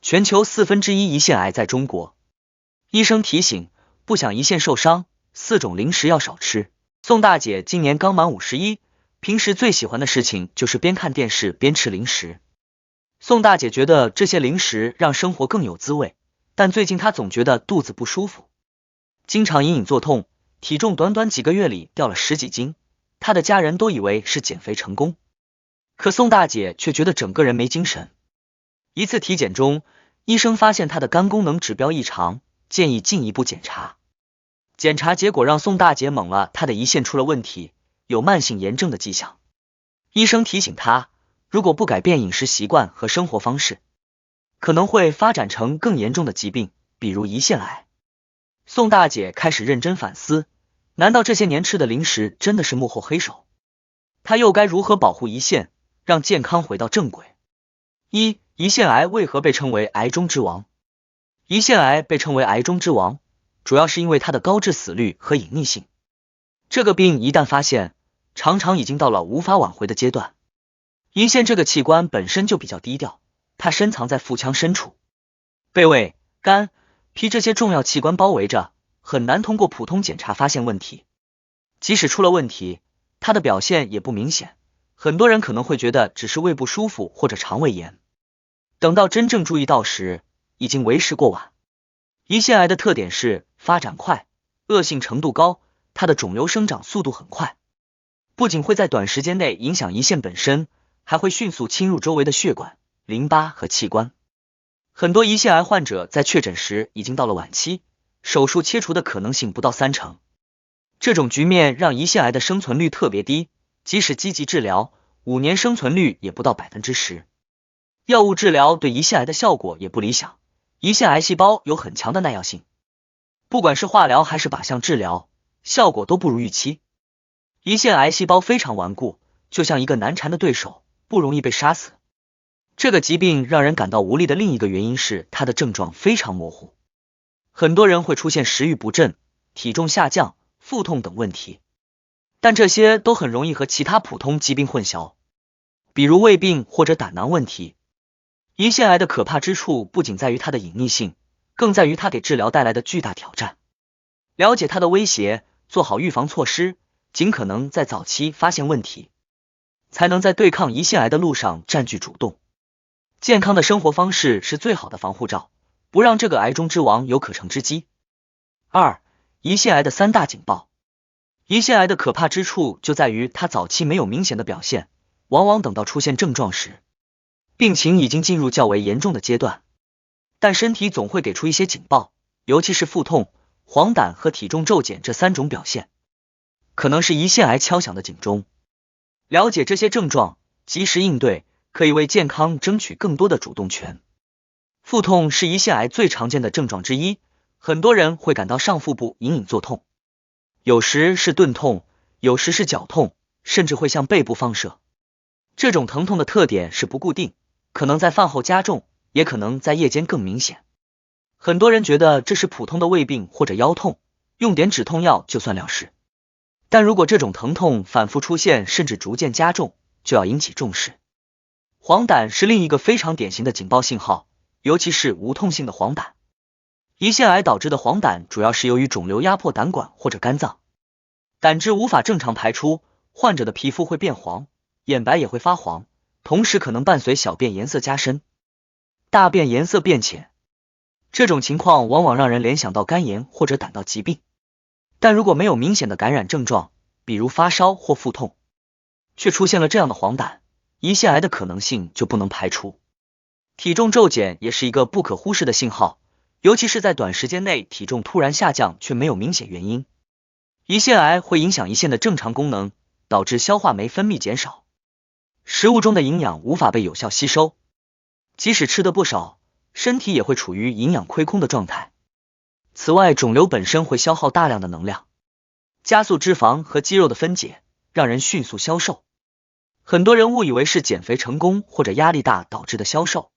全球1/4胰腺癌在中国。医生提醒，不想胰腺受伤，4种零食要少吃。宋大姐今年刚满51，平时最喜欢的事情就是边看电视边吃零食。宋大姐觉得这些零食让生活更有滋味，但最近她总觉得肚子不舒服，经常隐隐作痛，体重短短几个月里掉了10几斤，她的家人都以为是减肥成功，可宋大姐却觉得整个人没精神。一次体检中，医生发现她的肝功能指标异常，建议进一步检查。检查结果让宋大姐懵了，她的胰腺出了问题，有慢性炎症的迹象。医生提醒她，如果不改变饮食习惯和生活方式，可能会发展成更严重的疾病，比如胰腺癌。宋大姐开始认真反思，难道这些年吃的零食真的是幕后黑手？她又该如何保护胰腺，让健康回到正轨？一、胰腺癌为何被称为癌中之王？胰腺癌被称为癌中之王，主要是因为它的高致死率和隐匿性。这个病一旦发现，常常已经到了无法挽回的阶段。胰腺这个器官本身就比较低调，它深藏在腹腔深处，被胃、肝、脾这些重要器官包围着，很难通过普通检查发现问题。即使出了问题，它的表现也不明显，很多人可能会觉得只是胃不舒服或者肠胃炎，等到真正注意到时，已经为时过晚。胰腺癌的特点是发展快，恶性程度高，它的肿瘤生长速度很快，不仅会在短时间内影响胰腺本身，还会迅速侵入周围的血管、淋巴和器官。很多胰腺癌患者在确诊时已经到了晚期，手术切除的可能性不到30%。这种局面让胰腺癌的生存率特别低，即使积极治疗，5年生存率也不到10%。药物治疗对胰腺癌的效果也不理想，胰腺癌细胞有很强的耐药性，不管是化疗还是靶向治疗，效果都不如预期。胰腺癌细胞非常顽固，就像一个难缠的对手，不容易被杀死。这个疾病让人感到无力的另一个原因是它的症状非常模糊，很多人会出现食欲不振、体重下降、腹痛等问题，但这些都很容易和其他普通疾病混淆，比如胃病或者胆囊问题。胰腺癌的可怕之处不仅在于它的隐匿性，更在于它给治疗带来的巨大挑战。了解它的威胁，做好预防措施，尽可能在早期发现问题，才能在对抗胰腺癌的路上占据主动。健康的生活方式是最好的防护罩，不让这个癌中之王有可乘之机。2、胰腺癌的3大警报。胰腺癌的可怕之处就在于它早期没有明显的表现，往往等到出现症状时，病情已经进入较为严重的阶段，但身体总会给出一些警报，尤其是腹痛、黄疸和体重骤减这3种表现，可能是胰腺癌敲响的警钟。了解这些症状，及时应对，可以为健康争取更多的主动权。腹痛是胰腺癌最常见的症状之一，很多人会感到上腹部隐隐作痛，有时是钝痛，有时是绞痛，甚至会向背部放射。这种疼痛的特点是不固定，可能在饭后加重，也可能在夜间更明显。很多人觉得这是普通的胃病或者腰痛，用点止痛药就算了事。但如果这种疼痛反复出现，甚至逐渐加重，就要引起重视。黄疸是另一个非常典型的警报信号，尤其是无痛性的黄疸。胰腺癌导致的黄疸主要是由于肿瘤压迫胆管或者肝脏，胆汁无法正常排出，患者的皮肤会变黄，眼白也会发黄，同时可能伴随小便颜色加深，大便颜色变浅。这种情况往往让人联想到肝炎或者胆道疾病，但如果没有明显的感染症状，比如发烧或腹痛，却出现了这样的黄疸，胰腺癌的可能性就不能排除。体重骤减也是一个不可忽视的信号，尤其是在短时间内体重突然下降却没有明显原因。胰腺癌会影响胰腺的正常功能，导致消化酶分泌减少，食物中的营养无法被有效吸收，即使吃得不少，身体也会处于营养亏空的状态。此外，肿瘤本身会消耗大量的能量，加速脂肪和肌肉的分解，让人迅速消瘦。很多人误以为是减肥成功或者压力大导致的消瘦，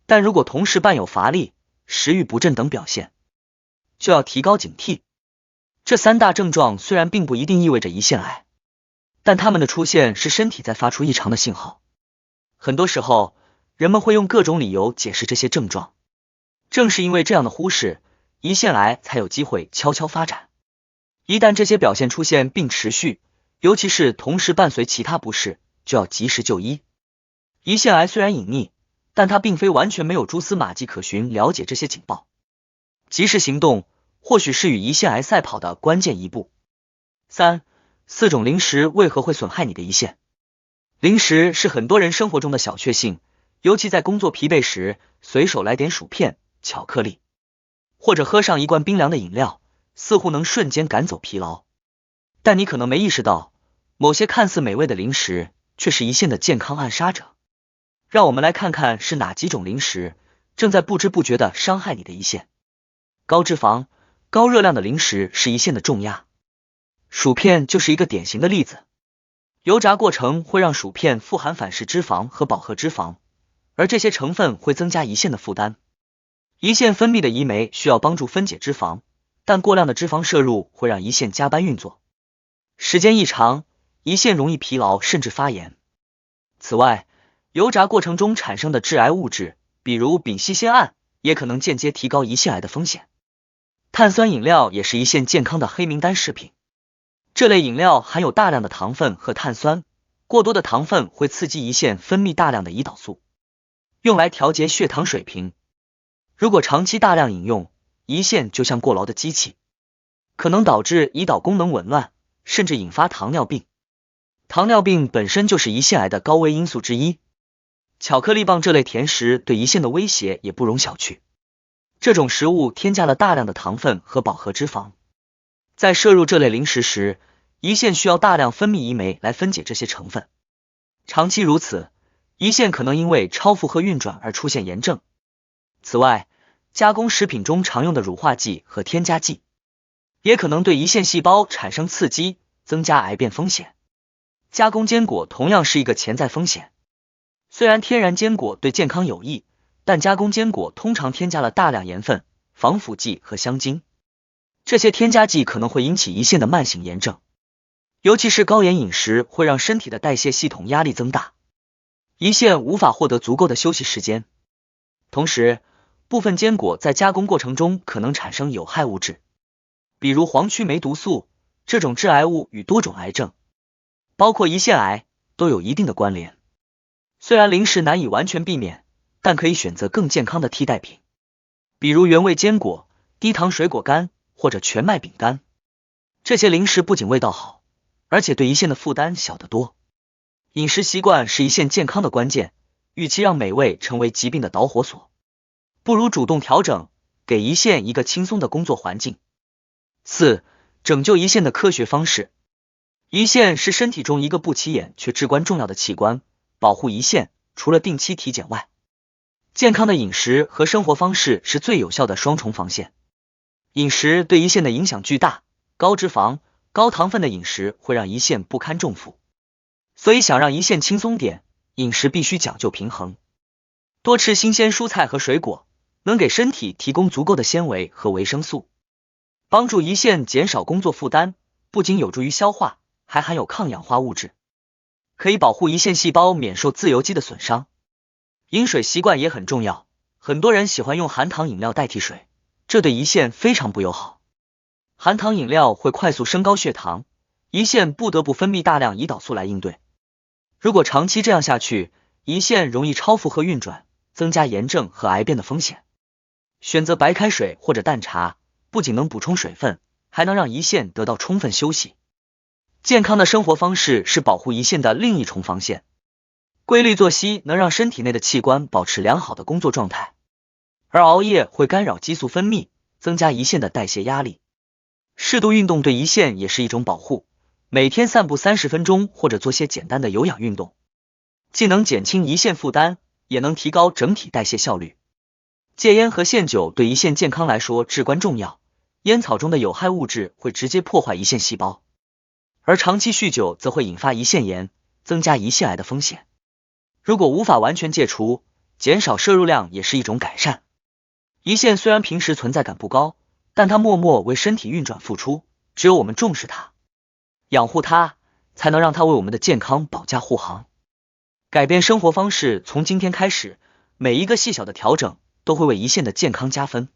但如果同时伴有乏力、食欲不振等表现，就要提高警惕。这3大症状虽然并不一定意味着胰腺癌，但它们的出现是身体在发出异常的信号。很多时候，人们会用各种理由解释这些症状。正是因为这样的忽视，胰腺癌才有机会悄悄发展。一旦这些表现出现并持续，尤其是同时伴随其他不适，就要及时就医。胰腺癌虽然隐匿，但它并非完全没有蛛丝马迹可循，了解这些警报，及时行动或许是与胰腺癌赛跑的关键一步。3、4种零食为何会损害你的胰腺？零食是很多人生活中的小确幸，尤其在工作疲惫时，随手来点薯片、巧克力，或者喝上一罐冰凉的饮料，似乎能瞬间赶走疲劳。但你可能没意识到，某些看似美味的零食却是胰腺的健康暗杀者。让我们来看看是哪几种零食正在不知不觉地伤害你的胰腺。高脂肪、高热量的零食是胰腺的重压，薯片就是一个典型的例子。油炸过程会让薯片富含反式脂肪和饱和脂肪，而这些成分会增加胰腺的负担。胰腺分泌的胰酶需要帮助分解脂肪，但过量的脂肪摄入会让胰腺加班运作，时间一长，胰腺容易疲劳甚至发炎。此外，油炸过程中产生的致癌物质，比如丙烯酰胺，也可能间接提高胰腺癌的风险。碳酸饮料也是胰腺健康的黑名单食品，这类饮料含有大量的糖分和碳酸，过多的糖分会刺激胰腺分泌大量的胰岛素，用来调节血糖水平。如果长期大量饮用，胰腺就像过劳的机器，可能导致胰岛功能紊乱，甚至引发糖尿病。糖尿病本身就是胰腺癌的高危因素之一。巧克力棒这类甜食对胰腺的威胁也不容小觑。这种食物添加了大量的糖分和饱和脂肪，在摄入这类零食时，胰腺需要大量分泌胰酶来分解这些成分。长期如此，胰腺可能因为超负荷运转而出现炎症。此外，加工食品中常用的乳化剂和添加剂，也可能对胰腺细胞产生刺激，增加癌变风险。加工坚果同样是一个潜在风险。虽然天然坚果对健康有益，但加工坚果通常添加了大量盐分、防腐剂和香精，这些添加剂可能会引起胰腺的慢性炎症。尤其是高盐饮食会让身体的代谢系统压力增大，胰腺无法获得足够的休息时间。同时，部分坚果在加工过程中可能产生有害物质，比如黄曲霉毒素，这种致癌物与多种癌症，包括胰腺癌，都有一定的关联。虽然零食难以完全避免，但可以选择更健康的替代品，比如原味坚果、低糖水果干或者全麦饼干。这些零食不仅味道好，而且对胰腺的负担小得多。饮食习惯是胰腺健康的关键，与其让美味成为疾病的导火索，不如主动调整，给胰腺一个轻松的工作环境。4、拯救胰腺的科学方式。胰腺是身体中一个不起眼却至关重要的器官，保护胰腺除了定期体检外，健康的饮食和生活方式是最有效的双重防线。饮食对胰腺的影响巨大，高脂肪、高糖分的饮食会让胰腺不堪重负，所以想让胰腺轻松点，饮食必须讲究平衡。多吃新鲜蔬菜和水果，能给身体提供足够的纤维和维生素，帮助胰腺减少工作负担，不仅有助于消化，还含有抗氧化物质，可以保护胰腺细胞免受自由基的损伤。饮水习惯也很重要，很多人喜欢用含糖饮料代替水，这对胰腺非常不友好。含糖饮料会快速升高血糖，胰腺不得不分泌大量胰岛素来应对。如果长期这样下去，胰腺容易超负荷运转，增加炎症和癌变的风险。选择白开水或者淡茶，不仅能补充水分，还能让胰腺得到充分休息。健康的生活方式是保护胰腺的另一重防线。规律作息能让身体内的器官保持良好的工作状态，而熬夜会干扰激素分泌，增加胰腺的代谢压力。适度运动对胰腺也是一种保护，每天散步30分钟或者做些简单的有氧运动，既能减轻胰腺负担，也能提高整体代谢效率。戒烟和限酒对胰腺健康来说至关重要，烟草中的有害物质会直接破坏胰腺细胞，而长期酗酒则会引发胰腺炎，增加胰腺癌的风险。如果无法完全戒除，减少摄入量也是一种改善。胰腺虽然平时存在感不高，但它默默为身体运转付出，只有我们重视它，养护它，才能让它为我们的健康保驾护航。改变生活方式，从今天开始，每一个细小的调整都会为胰腺的健康加分。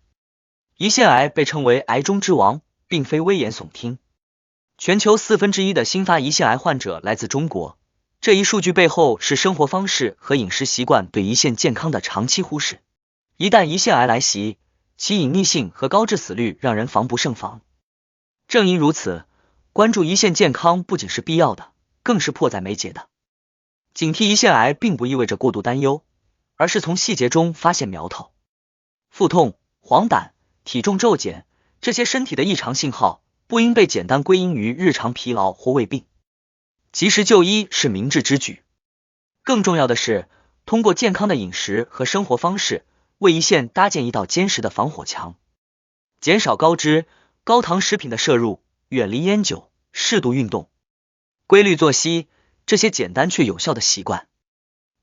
胰腺癌被称为癌中之王，并非危言耸听。全球1/4的新发胰腺癌患者来自中国，这一数据背后是生活方式和饮食习惯对胰腺健康的长期忽视。一旦胰腺癌来袭，其隐匿性和高致死率让人防不胜防。正因如此，关注胰腺健康不仅是必要的，更是迫在眉睫的。警惕胰腺癌并不意味着过度担忧，而是从细节中发现苗头。腹痛、黄疸、体重骤减，这些身体的异常信号不应被简单归因于日常疲劳或胃病。及时就医是明智之举。更重要的是，通过健康的饮食和生活方式，为胰腺搭建一道坚实的防火墙。减少高脂、高糖食品的摄入，远离烟酒，适度运动，规律作息，这些简单却有效的习惯，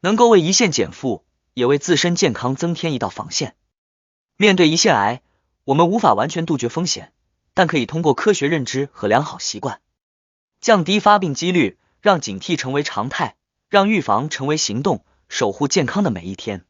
能够为胰腺减负，也为自身健康增添一道防线。面对胰腺癌，我们无法完全杜绝风险，但可以通过科学认知和良好习惯，降低发病几率，让警惕成为常态，让预防成为行动，守护健康的每一天。